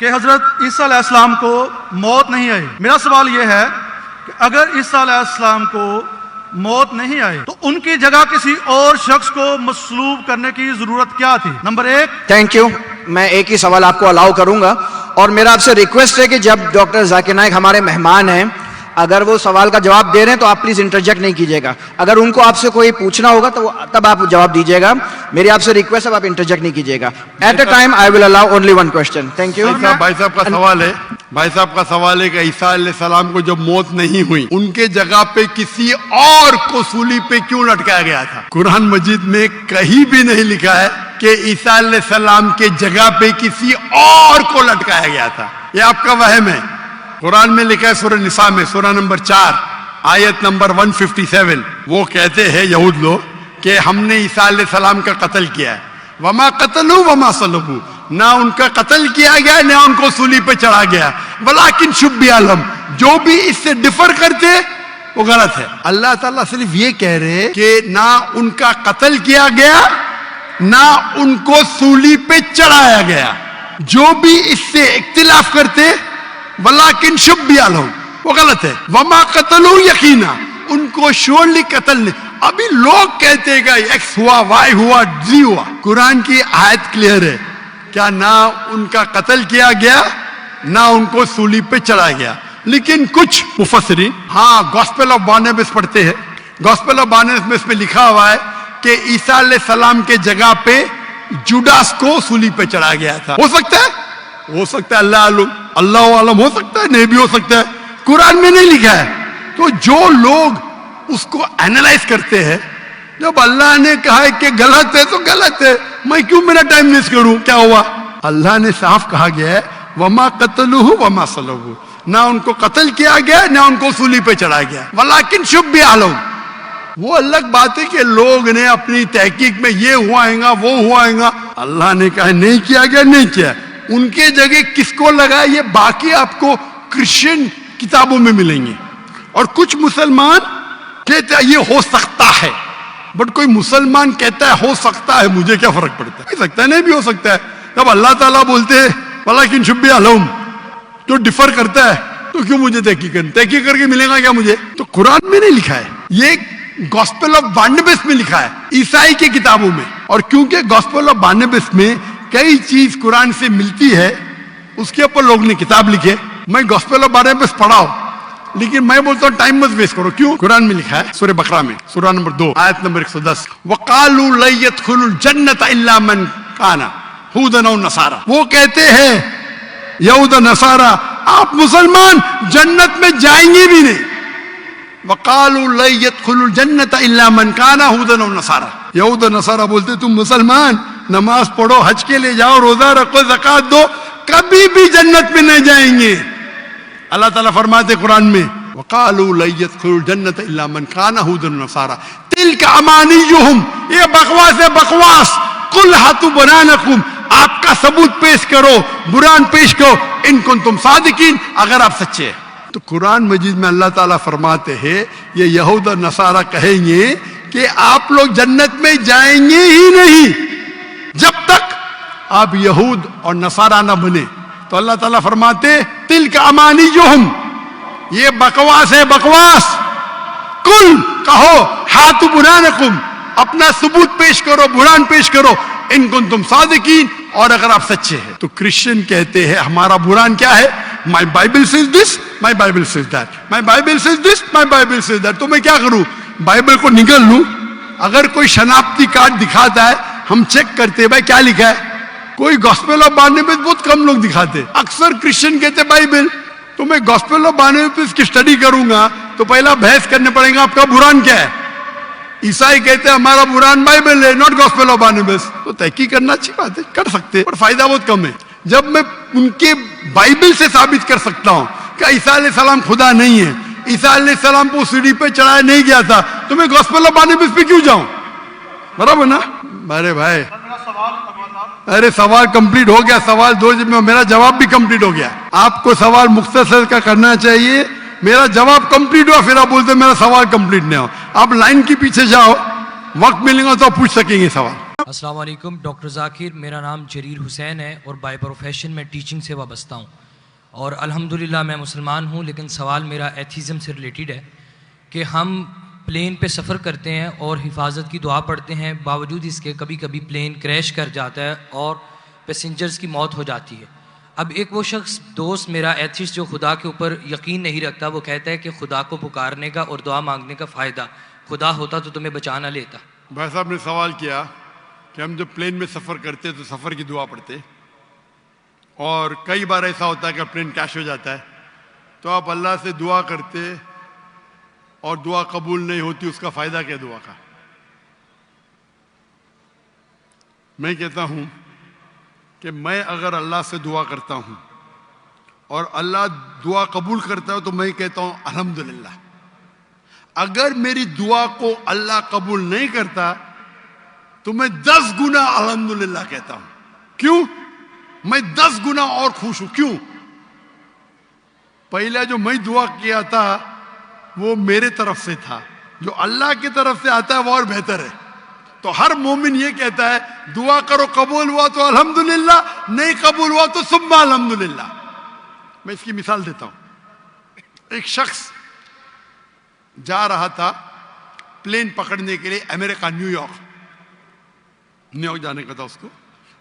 کہ حضرت عیسیٰ علیہ السلام کو موت نہیں آئی. میرا سوال یہ ہے کہ اگر عیسیٰ علیہ السلام کو موت نہیں آئی تو ان کی جگہ کسی اور شخص کو مصلوب کرنے کی ضرورت کیا تھی؟ نمبر ایک. Thank you. میں ایک ہی سوال آپ کو الاؤ کروں گا، اور میرا آپ سے ریکویسٹ ہے کہ جب ڈاکٹر ذاکر نائک ہمارے مہمان ہیں، اگر وہ سوال کا جواب دے رہے ہیں تو آپ پلیز انٹرجیکٹ نہیں کیجیے گا. اگر ان کو آپ سے کوئی پوچھنا ہوگا تو تب آپ جواب دیجیے گا. میری آپ سے ریکویسٹ ہے آپ انٹرجیکٹ نہیں کیجیے گا. At a time I will allow only one question. Thank you. بھائی صاحب کا سوال ہے، بھائی صاحب کا سوال ہے کہ عیسیٰ علیہ السلام کو جب موت نہیں ہوئی ان کے جگہ پہ کسی اور کو سولی پہ کیوں لٹکایا گیا تھا؟ قرآن مجید میں کہیں بھی نہیں لکھا ہے کہ عیسیٰ علیہ السلام کے جگہ پہ کسی اور کو لٹکایا گیا تھا. یہ آپ کا وہم ہے. قرآن میں لکھا ہے سورہ نساء میں سورہ نمبر 4 آیت نمبر 157. وہ کہتے ہیں یہود لوگ کہ ہم نے عیسیٰ علیہ السلام کا قتل کیا ہے. وما قتلوا وما صلبوا، نہ ان کا قتل کیا گیا نہ ان کو سولی پہ چڑھا گیا. ولکن شبیہ لہم، جو بھی اس سے ڈفر کرتے وہ غلط ہے. اللہ تعالیٰ صرف یہ کہہ رہے کہ نہ ان کا قتل کیا گیا نہ ان کو سولی پہ چڑھایا گیا. جو بھی اس سے اختلاف کرتے ولیکن شبیہ لہم، وہ غلط ہے. وما قتلوا یقینا، ان کو شورلی قتل نہیں. ابھی لوگ کہتے ہیں کہ ایکس ہوا، وائی ہوا، زی ہوا. قرآن کی آیت کلیئر ہے، کیا نہ ان کا قتل کیا گیا نہ ان کو سولی پہ چڑھا گیا. لیکن کچھ مفسرین گاسپل آف بارناباس پڑھتے ہیں. گاسپل آف بارناباس میں اس میں لکھا ہوا ہے کہ عیسیٰ علیہ السلام کے جگہ پہ جوڈاس کو سولی پہ چڑھا گیا تھا. ہو سکتا ہے اللہ عالم، ہو سکتا ہے نہیں بھی ہو سکتا ہے. قرآن میں نہیں لکھا ہے. تو جو لوگ اس کو اینالائز کرتے ہیں، جب اللہ نے کہا ہے کہ غلط ہے تو غلط ہے، میں کیوں میرا ٹائم ویسٹ کروں؟ کیا ہوا؟ اللہ نے صاف کہا گیا ہے وما قتلوہ وما صلبوہ، نہ ان کو قتل کیا گیا نہ ان کو سولی پہ چڑھا گیا. ولیکن شبیہ لہم، وہ الگ بات ہے کہ لوگ نے اپنی تحقیق میں یہ ہوا وہ ہوا. اللہ نے کہا نہیں کیا گیا، نہیں کیا. ان کے جگہ کس کو لگا یہ باقی آپ کو کرسچن کتابوں میں ملیں گے. اور کچھ مسلمان کہتے ہیں یہ ہو سکتا ہے، بٹ کوئی مسلمان کہتا ہے ہو سکتا ہے، مجھے کیا فرق پڑتا ہے؟ ہو سکتا ہے نہیں بھی ہو سکتا ہے. جب اللہ تعالیٰ بولتے ہیں ولیکن شبیہ لہم، جو ڈفر کرتا ہے تو کیوں مجھے تحقیق کر کے ملے گا کیا مجھے؟ تو قرآن میں نہیں لکھا ہے، یہ گاسپل آف بارناباس میں لکھا ہے، عیسائی کی کتابوں میں. اور کیونکہ گاسپل آف بارناباس میں کئی چیز قرآن سے ملتی ہے، اس کے اوپر لوگ نے کتاب لکھے. میں گاسپل آف بارناباس پڑھا ہوں، لیکن میں بولتا ہوں ٹائم مت ویسٹ کرو. کیوں؟ قرآن میں لکھا ہے سورہ بقرہ میں سورہ نمبر 2 آیت نمبر 110 وَقَالُوا لَن يَدْخُلُوا الْجَنَّةَ إِلَّا مَنْ كَانَ هُودًا أَوْ نَصَارَىٰ. وہ کہتے ہیں یہود و نصارہ آپ مسلمان جنت میں جائیں گے بھی نہیں. وَقَالُوا لَن يَدْخُلُوا الْجَنَّةَ إِلَّا مَنْ كَانَ هُودًا أَوْ نَصَارَىٰ. یہود و نصارہ بولتے تم مسلمان نماز پڑھو، حج کے لیے جاؤ، روزہ رکھو، زکوٰۃ دو، کبھی بھی جنت میں نہ جائیں گے. اللہ تعالیٰ فرماتے قرآن میں وَقَالُوا لَن يَدْخُلُوا الْجَنَّةَ إِلَّا مَنْ كَانَ هُودًا وَنَصَارَىٰ تِلْكَ أَمَانِيُّهُمْ. یہ بکواس ہے، بکواس. قُلْ هَاتُوا بُرْهَانَكُمْ، آپ کا ثبوت پیش کرو، برہان پیش کرو، ان کنتم صادقین، اگر آپ سچے ہیں. تو قرآن مجید میں اللہ تعالیٰ فرماتے ہیں یہ یہود اور نصارہ کہیں گے کہ آپ لوگ جنت میں جائیں گے ہی نہیں جب تک آپ یہود اور نصارہ نہ بنے. تو اللہ تعالیٰ فرماتے تِلْكَ أَمَانِيُّهُمْ، یہ بکواس ہے، بکواس. کل کہو ہاتھو برہانکم، اپنا ثبوت پیش کرو، برہان پیش کرو، ان کنتم صادقین، اور اگر آپ سچے ہیں. تو کرسچن کہتے ہیں ہمارا برہان کیا ہے؟ My Bible says this, my Bible says that, my Bible says this, my Bible says that. تو میں کیا کروں؟ بائبل کو نکل لوں؟ اگر کوئی شناختی کارڈ دکھاتا ہے ہم چیک کرتے ہیں بھائی کیا لکھا ہے. کوئی گاسپل آف بارناباس بہت کم لوگ دکھاتے. اکثر کرسچن کہتے بائبل. تو میں گاسپل آف بارناباس کی اسٹڈی کروں گا تو پہلا بحث کرنے پڑے گا آپ کا برہان کیا ہے. عیسائی کہتے ہیں ہمارا برہان بائبل ہے، ناٹ گاسپل آف بارناباس. تو تحقیق کرنا اچھی بات ہے، کر سکتے پر فائدہ بہت کم ہے. جب میں ان کے بائبل سے ثابت کر سکتا ہوں کہ عیسیٰ علیہ السلام خدا نہیں ہے، عیسیٰ علیہ السلام کو سیڑھی پہ چڑھایا نہیں گیا تھا، تو میں گاسپل آف بارناباس پہ کیوں جاؤں؟ برابر نا؟ ارے بھائی، ارے سوال کمپلیٹ ہو گیا. سوال 2 میں میرا جواب بھی کمپلیٹ ہو گیا. آپ کو سوال مختصر کا کرنا چاہیے. میرا جواب کمپلیٹ ہوا پھر آپ بولتے میرا سوال کمپلیٹ نہیں ہو. آپ لائن کے پیچھے جاؤ، وقت ملے گا تو آپ پوچھ سکیں گے سوال. السلام علیکم ڈاکٹر ذاکر، میرا نام جریر حسین ہے اور بائی پروفیشن میں ٹیچنگ سے وابستہ ہوں، اور الحمدللہ میں مسلمان ہوں، لیکن سوال میرا ایتھیزم سے ریلیٹڈ ہے کہ ہم پلین پہ سفر کرتے ہیں اور حفاظت کی دعا پڑھتے ہیں، باوجود اس کے کبھی کبھی پلین کریش کر جاتا ہے اور پیسنجرز کی موت ہو جاتی ہے۔ اب ایک وہ شخص دوست میرا ایتھیسٹ جو خدا کے اوپر یقین نہیں رکھتا، وہ کہتا ہے کہ خدا کو پکارنے کا اور دعا مانگنے کا فائدہ، خدا ہوتا تو تمہیں بچا نہ لیتا۔ بھائی صاحب نے سوال کیا کہ ہم جب پلین میں سفر کرتے تو سفر کی دعا پڑھتے، اور کئی بار ایسا ہوتا ہے کہ پلین کریش ہو جاتا ہے تو آپ اللہ سے دعا کرتے اور دعا قبول نہیں ہوتی، اس کا فائدہ کیا دعا کا؟ میں کہتا ہوں کہ میں اگر اللہ سے دعا کرتا ہوں اور اللہ دعا قبول کرتا ہے تو میں کہتا ہوں الحمدللہ۔ اگر میری دعا کو اللہ قبول نہیں کرتا تو میں 10 گنا الحمدللہ کہتا ہوں۔ کیوں؟ میں 10 گنا اور خوش ہوں۔ کیوں؟ پہلا جو میں دعا کیا تھا وہ میرے طرف سے تھا، جو اللہ کی طرف سے آتا ہے وہ اور بہتر ہے۔ تو ہر مومن یہ کہتا ہے دعا کرو، قبول ہوا تو الحمدللہ، نہیں قبول ہوا تو ثم الحمدللہ۔ میں اس کی مثال دیتا ہوں۔ ایک شخص جا رہا تھا پلین پکڑنے کے لیے امریکہ، نیو یارک جانے کا تھا اس کو۔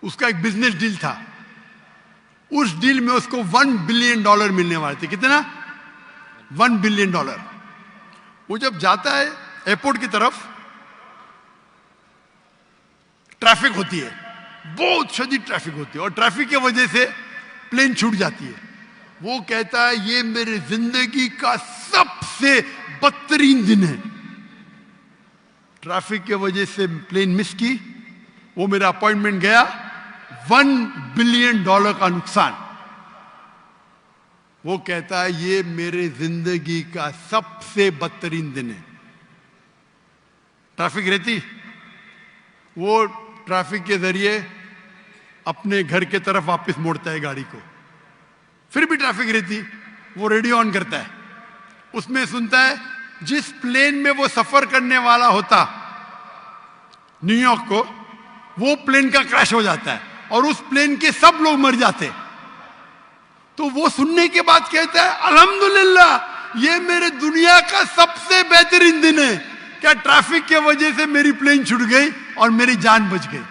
اس کا ایک بزنس ڈیل تھا، اس ڈیل میں اس کو $1 بلین ملنے والے تھے۔ کتنا؟ $1 بلین۔ وہ جب جاتا ہے ایئرپورٹ کی طرف، ٹریفک ہوتی ہے، بہت شدید ٹریفک ہوتی ہے، اور ٹریفک کی وجہ سے پلین چھوٹ جاتی ہے۔ وہ کہتا ہے یہ میرے زندگی کا سب سے بدترین دن ہے، ٹریفک کی وجہ سے پلین مس کی، وہ میرا اپوائنٹمنٹ گیا، $1 بلین کا نقصان۔ وہ کہتا ہے یہ میرے زندگی کا سب سے بدترین دن ہے۔ ٹریفک رہتی، وہ ٹریفک کے ذریعے اپنے گھر کے طرف واپس موڑتا ہے گاڑی کو، پھر بھی ٹریفک رہتی، وہ ریڈیو آن کرتا ہے، اس میں سنتا ہے جس پلین میں وہ سفر کرنے والا ہوتا نیو یارک کو، وہ پلین کا کریش ہو جاتا ہے اور اس پلین کے سب لوگ مر جاتے۔ تو وہ سننے کے بعد کہتا ہے الحمدللہ یہ میرے دنیا کا سب سے بہترین دن ہے، کیا ٹریفک کی وجہ سے میری پلین چھوٹ گئی اور میری جان بچ گئی۔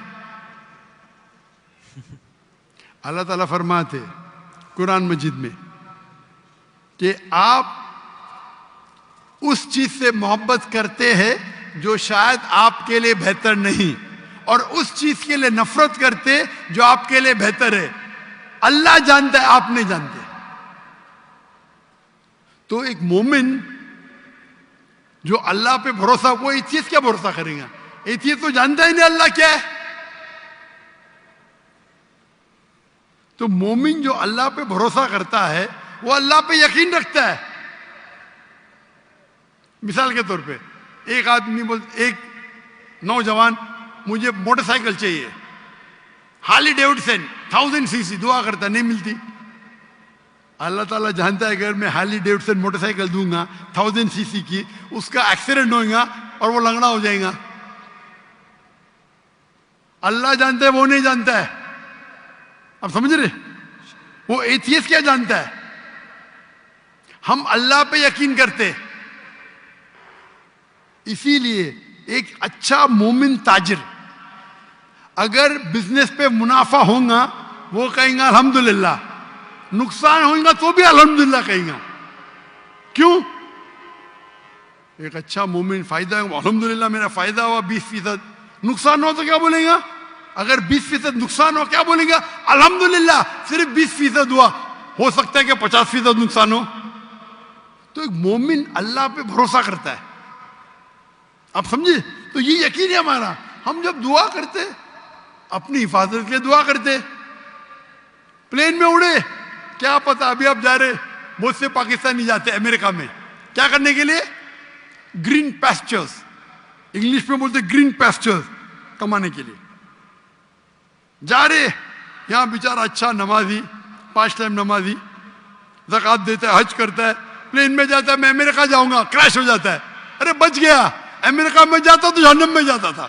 اللہ تعالیٰ فرماتے قرآن مجید میں کہ آپ اس چیز سے محبت کرتے ہیں جو شاید آپ کے لیے بہتر نہیں، اور اس چیز کے لیے نفرت کرتے جو آپ کے لیے بہتر ہے۔ اللہ جانتا ہے، آپ نہیں جانتے۔ تو ایک مومن جو اللہ پہ بھروسہ، وہ ایتھیسٹ کیا بھروسہ کرے گا؟ ایتھیسٹ تو جانتا ہی نہیں اللہ کیا ہے۔ تو مومن جو اللہ پہ بھروسہ کرتا ہے وہ اللہ پہ یقین رکھتا ہے۔ مثال کے طور پہ ایک آدمی ایک نوجوان مجھے موٹر سائیکل چاہیے، ہارلی ڈیوڈسن 1000 cc، دعا کرتا نہیں ملتی۔ اللہ تعالیٰ جانتا ہے اگر میں ہارلی ڈیوڈسن موٹر سائیکل دوں گا 1000 cc کی، اس کا ایکسیڈنٹ ہوگا اور وہ لنگڑا ہو جائے گا۔ اللہ جانتا ہے، وہ نہیں جانتا ہے۔ اب سمجھ رہے؟ وہ ایتھیسٹ کیا جانتا ہے؟ ہم اللہ پہ یقین کرتے۔ اسی لیے ایک اچھا مومن تاجر اگر بزنس پہ منافع ہوگا وہ کہیں گا الحمدللہ، نقصان ہوگا تو بھی الحمدللہ کہیں گا۔ کیوں؟ ایک اچھا مومن فائدہ ہے، الحمدللہ میرا فائدہ ہوا 20%، نقصان ہو تو کیا بولیں گا؟ اگر 20% نقصان ہو کیا بولیں گا؟ الحمدللہ صرف 20% ہوا، ہو سکتا ہے کہ 50% نقصان ہو۔ تو ایک مومن اللہ پہ بھروسہ کرتا ہے۔ آپ سمجھے؟ تو یہ یقین ہے ہمارا۔ ہم جب دعا کرتے اپنی حفاظت کے لیے دعا کرتے، پلین میں اڑے، کیا پتا ابھی آپ جا رہے، بہت سے پاکستانی جاتے امریکہ میں کیا کرنے کے لیے؟ گرین پیسچرز، انگلش میں بولتے گرین پیسچرز کمانے کے لیے جا رہے۔ یہاں بیچارہ اچھا نمازی، 5 ٹائم نمازی، زکوٰۃ دیتا ہے، حج کرتا ہے، پلین میں جاتا ہے میں امریکہ جاؤں گا، کریش ہو جاتا ہے، ارے بچ گیا، امریکہ میں جاتا تو جہنم میں جاتا تھا۔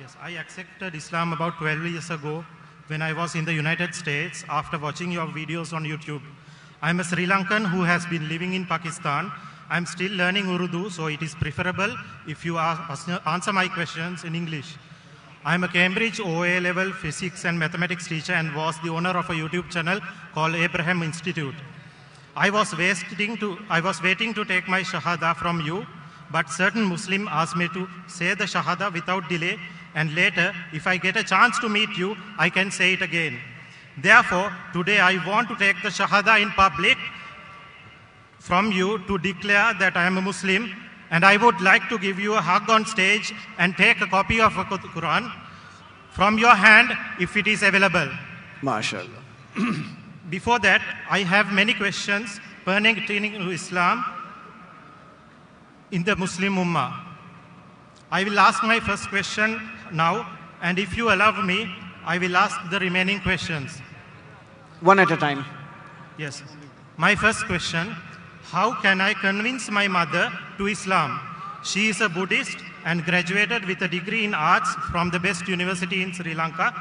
Yes, I accepted Islam about 12 years ago when I was in the United States after watching your videos on YouTube. I am a Sri Lankan who has been living in Pakistan. I am still learning Urdu, so it is preferable if you answer my questions in English. I am a Cambridge OA level physics and mathematics teacher and was the owner of a YouTube channel called Abraham Institute. I was waiting to take my Shahada from you, but certain Muslim asked me to say the Shahada without delay, and later, if I get a chance to meet you, I can say it again. Therefore, today I want to take the Shahada in public from you to declare that I am a Muslim, and I would like to give you a hug on stage and take a copy of the Quran from your hand if it is available. MashaAllah. Before that, I have many questions pertaining to Islam in the Muslim Ummah. I will ask my first question now, and if you allow me, I will ask the remaining questions. One at a time. Yes. My first question, how can I convince my mother to Islam? She is a Buddhist and graduated with a degree in arts from the best university in Sri Lanka.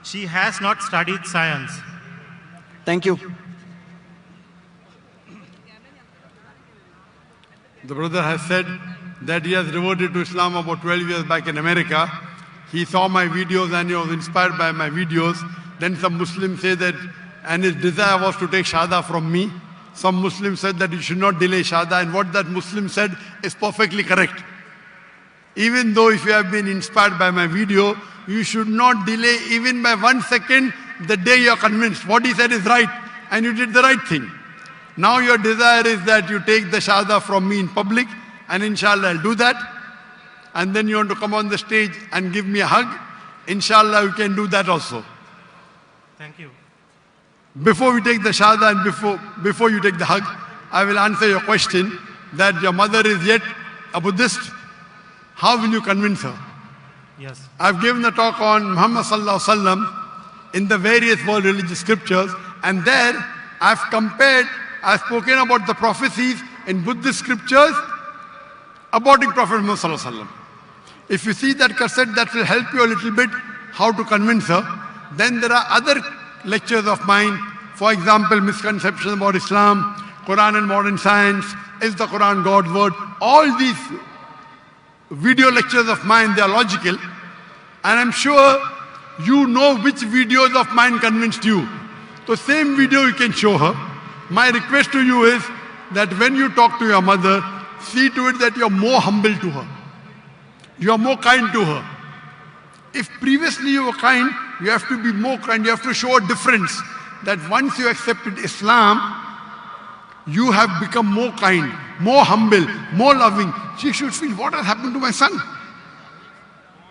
She has not studied science. Thank you. The brother has said that he has reverted to Islam about 12 years back in America. He saw my videos and he was inspired by my videos. Then some Muslims say that, and his desire was to take Shahada from me. Some Muslims said that you should not delay Shahada, and what that Muslim said is perfectly correct. Even though if you have been inspired by my video, you should not delay even by 1 second the day you are convinced what he said is right and you did the right thing. Now your desire is that you take the Shahada from me in public, and inshallah I'll do that. And then you want to come on the stage and give me a hug, inshallah you can do that also. Thank you. Before we take the Shahada and before you take the hug, I will answer your question that your mother is yet a Buddhist. How will you convince her? Yes. I've given a talk on Muhammad Sallallahu Alaihi Wasallam in the various world religious scriptures, and there I've spoken about the prophecies in Buddhist scriptures about the Prophet Muhammad Sallallahu Alaihi Wasallam. If you see that cassette, that will help you a little bit how to convince her. Then there are other lectures of mine, for example, misconceptions about Islam, Quran and modern science, is the Quran God's word? All these video lectures of mine, they are logical, and I'm sure you know which videos of mine convinced you. So same video you can show her. My request to you is that when you talk to your mother, see to it that you are more humble to her. You are more kind to her. If previously you were kind, you have to be more kind. You have to show a difference. That once you accepted Islam, you have become more kind, more humble, more loving. She should feel, what has happened to my son?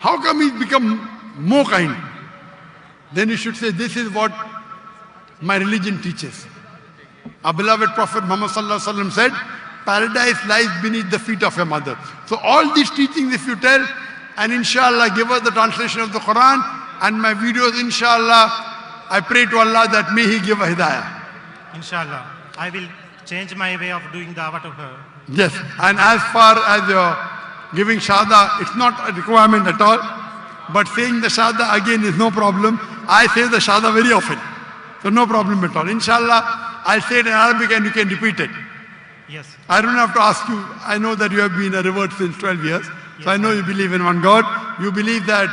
How come he's become more kind? Then you should say, this is what my religion teaches. Our beloved Prophet Muhammad Sallallahu Alaihi Wasallam said, paradise lies beneath the feet of your mother. So all these teachings, if you tell, and inshallah give her the translation of the Quran and my videos, inshallah, I pray to Allah that may He give a hidayah. Inshallah. I will change my way of doing dawah to her. Yes, and as far as your giving Shahada, it's not a requirement at all. But saying the Shahada again is no problem. I say the Shahada very often. So no problem at all. Inshallah, I'll say it in Arabic and you can repeat it. Yes. I don't have to ask you. I know that you have been a revert since 12 years. So I know you believe in one God. You believe that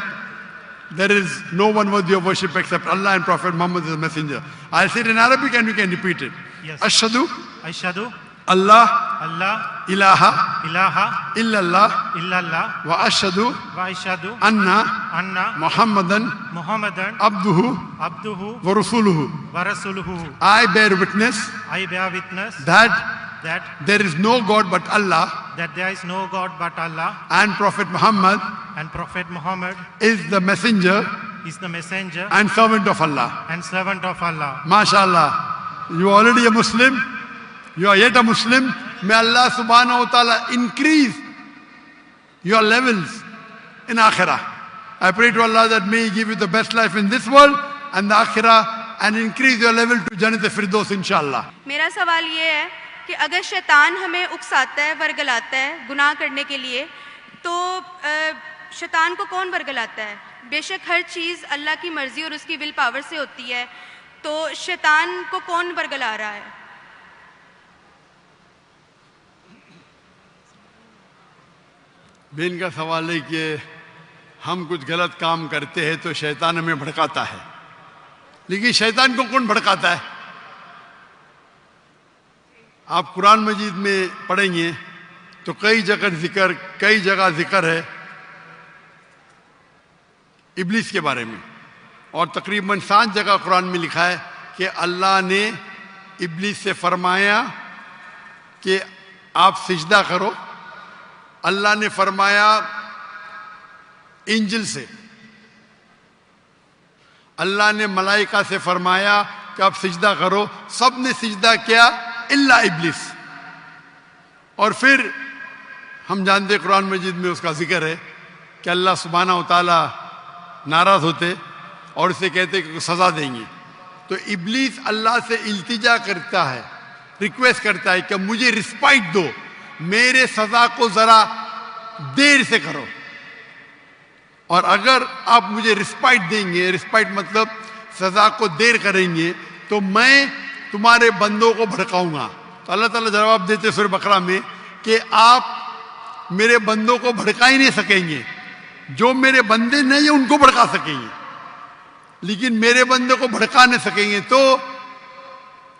there is no one worthy of worship except Allah and Prophet Muhammad is the messenger. I'll say it in Arabic and you can repeat it. Yes. Ashhadu Ashhadu Allah Allah ilaha ilaha illallah illallah wa ashhadu wa ashhadu anna anna Muhammadan Muhammadan abduhu abduhu wa rasuluhu. wa rasuluhu. I bear witness I bear witness that there is no God but Allah, that there is no God but Allah, and Prophet Muhammad and Prophet Muhammad is the messenger is the messenger and servant of Allah. and servant of Allah. MashaAllah, you are already a Muslim, you are yet a Muslim. May Allah subhanahu wa ta'ala increase your levels in Akhirah. I pray to Allah that may He give you the best life in this world and the Akhirah, and increase your level to Jannat Firdaus inshallah. میرا سوال یہ ہے کہ اگر شیطان ہمیں اکساتا ہے ورگلاتا ہے گناہ کرنے کے لیے تو شیطان کو کون ورگلاتا ہے؟ بے شک ہر چیز اللہ کی مرضی اور اس کی ول پاور سے ہوتی ہے، تو شیطان کو کون ورگلا رہا ہے؟ بہن کا سوال ہے کہ ہم کچھ غلط کام کرتے ہیں تو شیطان ہمیں بھڑکاتا ہے، لیکن شیطان کو کون بھڑکاتا ہے؟ آپ قرآن مجید میں پڑھیں گے تو کئی جگہ ذکر ہے ابلیس کے بارے میں، اور تقریباً 7 جگہ قرآن میں لکھا ہے کہ اللہ نے ابلیس سے فرمایا کہ آپ سجدہ کرو. اللہ نے فرمایا انجل سے، اللہ نے ملائکہ سے فرمایا کہ آپ سجدہ کرو، سب نے سجدہ کیا الا ابلیس. اور پھر ہم جانتے قرآن مجید میں اس کا ذکر ہے کہ اللہ سبحانہ و تعالی ناراض ہوتے اور اسے کہتے کہ سزا دیں گے. تو ابلیس اللہ سے التجا کرتا ہے، ریکویسٹ کرتا ہے کہ مجھے رسپائٹ دو، میرے سزا کو ذرا دیر سے کرو، اور اگر آپ مجھے رسپائٹ دیں گے، رسپائٹ مطلب سزا کو دیر کریں گے، تو میں تمہارے بندوں کو بھڑکاؤں گا. تو اللہ تعالیٰ جواب دیتے سورہ بقرہ میں کہ آپ میرے بندوں کو بھڑکا ہی نہیں سکیں گے، جو میرے بندے نہیں ہیں ان کو بھڑکا سکیں گے لیکن میرے بندے کو بھڑکا نہیں سکیں گے. تو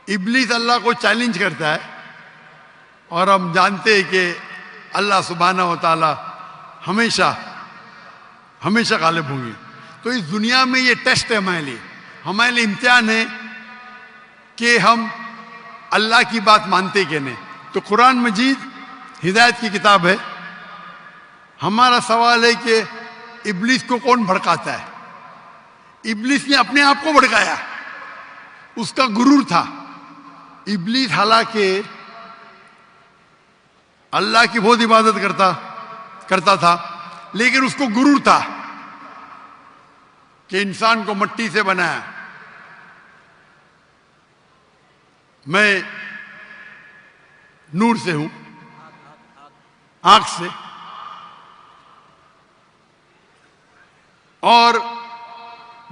ابلیس اللہ کو چیلنج کرتا ہے، اور ہم جانتے ہیں کہ اللہ سبحانہ و تعالی ہمیشہ غالب ہوں گے. تو اس دنیا میں یہ ٹیسٹ ہے ہمارے لیے امتحان ہے کہ ہم اللہ کی بات مانتے کہ نہیں. تو قرآن مجید ہدایت کی کتاب ہے. ہمارا سوال ہے کہ ابلیس کو کون بھڑکاتا ہے؟ ابلیس نے اپنے آپ کو بھڑکایا، اس کا غرور تھا. ابلیس حالانکہ اللہ کی بہت عبادت کرتا تھا، لیکن اس کو غرور تھا کہ انسان کو مٹی سے بنایا، میں نور سے ہوں، آنکھ سے، اور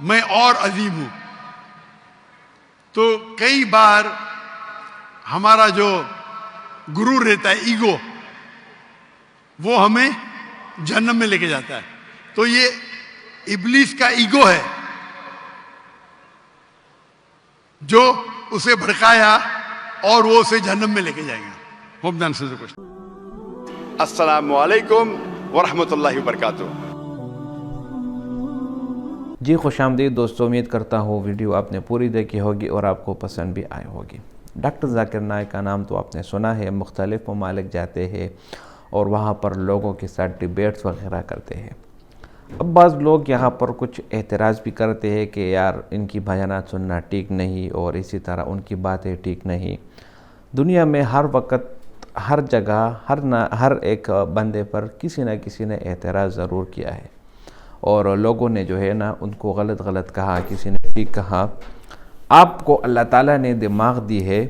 میں اور عظیم ہوں. تو کئی بار ہمارا جو غرور رہتا ہے، ایگو، وہ ہمیں جہنم میں لے کے جاتا ہے. تو یہ ابلیس کا ایگو ہے جو اسے بھڑکایا اور وہ اسے جہنم میں لے کے جائے گا. ہوپ دان سے کچھ. السلام علیکم ورحمۃ اللہ وبرکاتہ. جی خوش آمدید دوستو، امید کرتا ہوں ویڈیو آپ نے پوری دیکھی ہوگی اور آپ کو پسند بھی آئی ہوگی. ڈاکٹر ذاکر نائک کا نام تو آپ نے سنا ہے، مختلف ممالک جاتے ہیں اور وہاں پر لوگوں کے ساتھ ڈیبیٹس وغیرہ کرتے ہیں. اب بعض لوگ یہاں پر کچھ اعتراض بھی کرتے ہیں کہ یار ان کی بیانات سننا ٹھیک نہیں، اور اسی طرح ان کی باتیں ٹھیک نہیں. دنیا میں ہر وقت، ہر جگہ، ہر ایک بندے پر کسی نہ کسی نے اعتراض ضرور کیا ہے، اور لوگوں نے جو ہے نا ان کو غلط کہا، کسی نے ٹھیک کہا. آپ کو اللہ تعالیٰ نے دماغ دی ہے،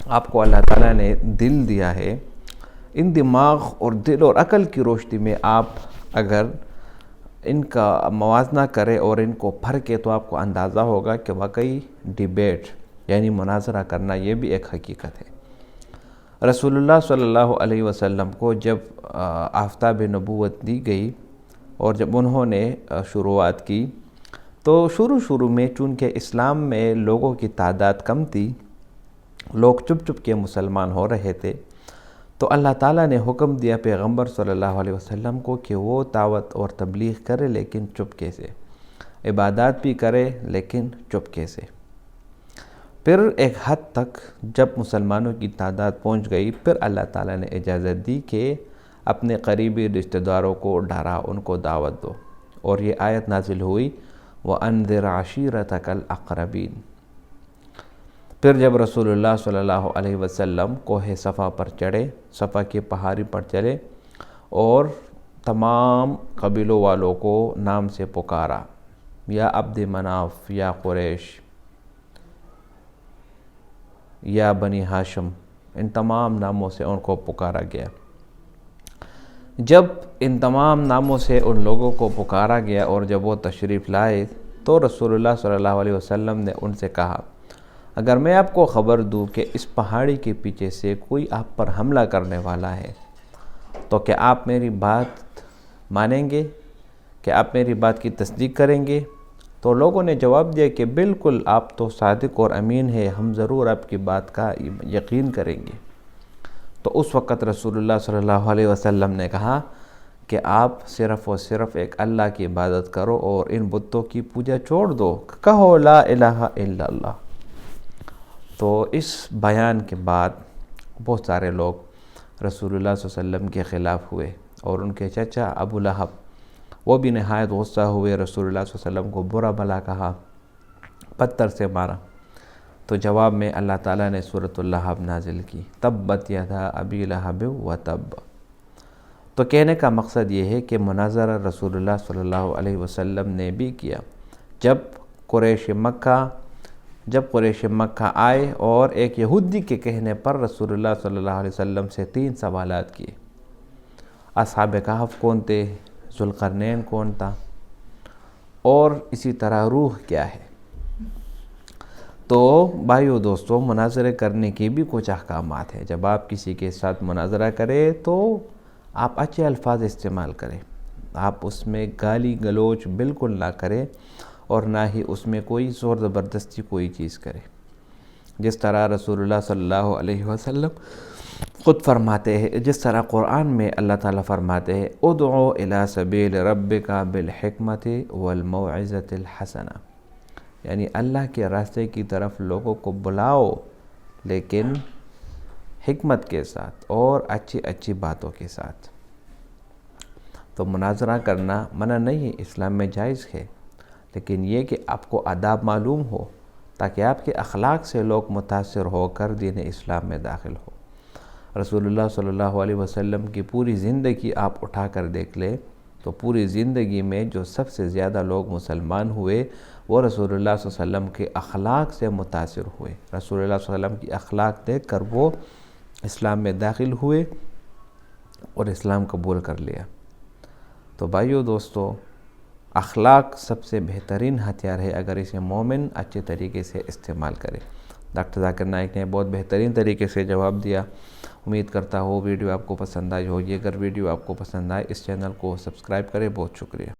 آپ کو اللہ تعالیٰ نے دل دیا ہے. ان دماغ اور دل اور عقل کی روشنی میں آپ اگر ان کا موازنہ کرے اور ان کو پرکھے تو آپ کو اندازہ ہوگا کہ واقعی ڈیبیٹ یعنی مناظرہ کرنا یہ بھی ایک حقیقت ہے. رسول اللہ صلی اللہ علیہ وسلم کو جب آفتاب نبوت دی گئی اور جب انہوں نے شروعات کی تو شروع میں چونکہ اسلام میں لوگوں کی تعداد کم تھی، لوگ چپ کے مسلمان ہو رہے تھے، تو اللہ تعالیٰ نے حکم دیا پیغمبر صلی اللہ علیہ وسلم کو کہ وہ دعوت اور تبلیغ کرے لیکن چپکے سے، عبادات بھی کرے لیکن چپکے سے. پھر ایک حد تک جب مسلمانوں کی تعداد پہنچ گئی، پھر اللہ تعالیٰ نے اجازت دی کہ اپنے قریبی رشتہ داروں کو ڈرا، ان کو دعوت دو، اور یہ آیت نازل ہوئی وَأَنذِرْ عَشِيرَتَكَ الْأَقْرَبِينَ۔ پھر جب رسول اللہ صلی اللہ علیہ وسلم کوہ صفا پر چڑھے، صفا کی پہاڑی پر چڑھے اور تمام قبیلوں والوں کو نام سے پکارا، یا عبد مناف، یا قریش، یا بنی ہاشم، ان تمام ناموں سے ان کو پکارا گیا۔ جب ان تمام ناموں سے ان لوگوں کو پکارا گیا اور جب وہ تشریف لائے تو رسول اللہ صلی اللہ علیہ وسلم نے ان سے کہا، اگر میں آپ کو خبر دوں کہ اس پہاڑی کے پیچھے سے کوئی آپ پر حملہ کرنے والا ہے تو کیا آپ میری بات مانیں گے؟ کہ آپ میری بات کی تصدیق کریں گے؟ تو لوگوں نے جواب دیا کہ بالکل، آپ تو صادق اور امین ہیں، ہم ضرور آپ کی بات کا یقین کریں گے۔ تو اس وقت رسول اللہ صلی اللہ علیہ وسلم نے کہا کہ آپ صرف اور صرف ایک اللہ کی عبادت کرو اور ان بتوں کی پوجا چھوڑ دو، کہو لا الہ الا اللہ۔ تو اس بیان کے بعد بہت سارے لوگ رسول اللہ صلی اللہ علیہ وسلم کے خلاف ہوئے، اور ان کے چچا ابو لہب وہ بھی نہایت غصہ ہوئے، رسول اللہ صلی اللہ علیہ وسلم کو برا بھلا کہا، پتھر سے مارا۔ تو جواب میں اللہ تعالیٰ نے سورۃ اللہب نازل کی، تبت یدا ابی لہب وتب۔ تو کہنے کا مقصد یہ ہے کہ مناظرہ رسول اللہ صلی اللہ علیہ وسلم نے بھی کیا۔ جب قریش مکہ آئے اور ایک یہودی کے کہنے پر رسول اللہ صلی اللہ علیہ وسلم سے 3 سوالات کیے، اصحاب کہف کون تھے، ذوالقرنین کون تھا، اور اسی طرح روح کیا ہے۔ تو بھائیو دوستو، مناظرے کرنے کی بھی کچھ احکامات ہیں۔ جب آپ کسی کے ساتھ مناظرہ کریں تو آپ اچھے الفاظ استعمال کریں، آپ اس میں گالی گلوچ بالکل نہ کریں، اور نہ ہی اس میں کوئی زور زبردستی کوئی چیز کرے۔ جس طرح رسول اللہ صلی اللہ علیہ وسلم خود فرماتے ہیں، جس طرح قرآن میں اللہ تعالیٰ فرماتے ہیں، ادعو الی سبیل ربک بالحکمت والموعظۃ الحسنہ، یعنی اللہ کے راستے کی طرف لوگوں کو بلاؤ، لیکن حکمت کے ساتھ اور اچھی اچھی باتوں کے ساتھ۔ تو مناظرہ کرنا منع نہیں ہے، اسلام میں جائز ہے، لیکن یہ کہ آپ کو آداب معلوم ہو تاکہ آپ کے اخلاق سے لوگ متاثر ہو کر دین اسلام میں داخل ہو۔ رسول اللہ صلی اللہ علیہ وسلم کی پوری زندگی آپ اٹھا کر دیکھ لیں تو پوری زندگی میں جو سب سے زیادہ لوگ مسلمان ہوئے وہ رسول اللہ صلی اللہ علیہ وسلم کے اخلاق سے متاثر ہوئے۔ رسول اللہ صلی اللہ علیہ وسلم کی اخلاق دیکھ کر وہ اسلام میں داخل ہوئے اور اسلام قبول کر لیا۔ تو بھائیو دوستو، اخلاق سب سے بہترین ہتھیار ہے اگر اسے مومن اچھے طریقے سے استعمال کرے۔ ڈاکٹر ذاکر نائک نے بہت بہترین طریقے سے جواب دیا۔ امید کرتا ہوں ویڈیو آپ کو پسند آئی ہوگی۔ اگر ویڈیو آپ کو پسند آئے اس چینل کو سبسکرائب کریں۔ بہت شکریہ۔